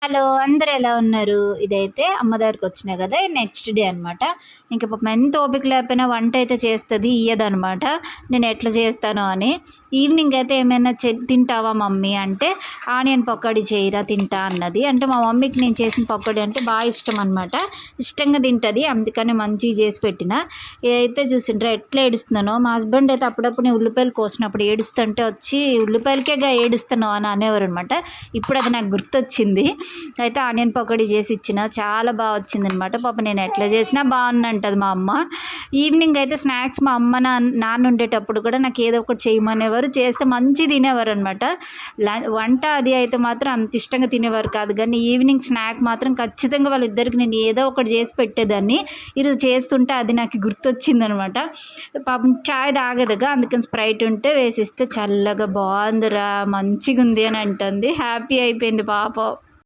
Hello! అందరూ ఎలా ఉన్నారు? ఇదైతే అమ్మ దగ్గరికొచ్చినా గదా! నెక్స్ట్ డే అనమాట. ఇంక పాపం ఎంత ఓపిక లేకపోయినా వంటయితే చేస్తది. ఇయ్యదనమాట. నేను ఎట్లా చేస్తానో అని. ఈవినింగ్ అయితే ఏమైనా తింటావా మమ్మీ అంటే, ఆనియన్ పకోడీ చేయరా తింటా అన్నది. అంటే మా మమ్మీకి నేను చేసిన పకోడీ అంటే ఇష్టం అనమాట. ఇష్టంగా తింటది. అందుకని మంచిగా చేసి పెట్టిన. ఇదైతే చూసిండ్రా ఎట్లా ఏడుస్తున్నానో. మా హస్బెండ్ అయితే అప్పుడప్పుడు నేను ఉల్లిపాయలు కోసినప్పుడు ఏడుస్తుంటే వచ్చి, "ఉల్లిపాయలకేగా ఏడుస్తున్నావు" అని అనేవారనమాట. ఇప్పుడు అది నాకు గుర్తొచ్చింది. అయితే ఆనియన్ పకోడీ చేసి ఇచ్చిన చాలా బాగా వచ్చిందనమాట. పాపం నేను ఎట్లా చేసినా బాగుందంటది మా అమ్మ. ఈవినింగ్ అయితే స్నాక్స్ మా అమ్మ నాన్న ఉండేటప్పుడు కూడా నాకు ఏదో ఒకటి చేయమనేవారు. చేస్తే మంచి తినేవారు అనమాట. వంట అది అయితే మాత్రం అంత ఇష్టంగా తినేవారు కాదు, కానీ ఈవినింగ్ స్నాక్ మాత్రం ఖచ్చితంగా వాళ్ళిద్దరికి నేను ఏదో ఒకటి చేసి పెట్టేదాన్ని. ఈరోజు చేస్తుంటే అది నాకు గుర్తొచ్చిందనమాట. పాపం చాయ్ తాగదుగా, అందుకని స్ప్రైట్ ఉంటే వేసిస్తే చల్లగా బాగుందిరా మంచిగా ఉంది అని అంటుంది. హ్యాపీ అయిపోయింది పాపం.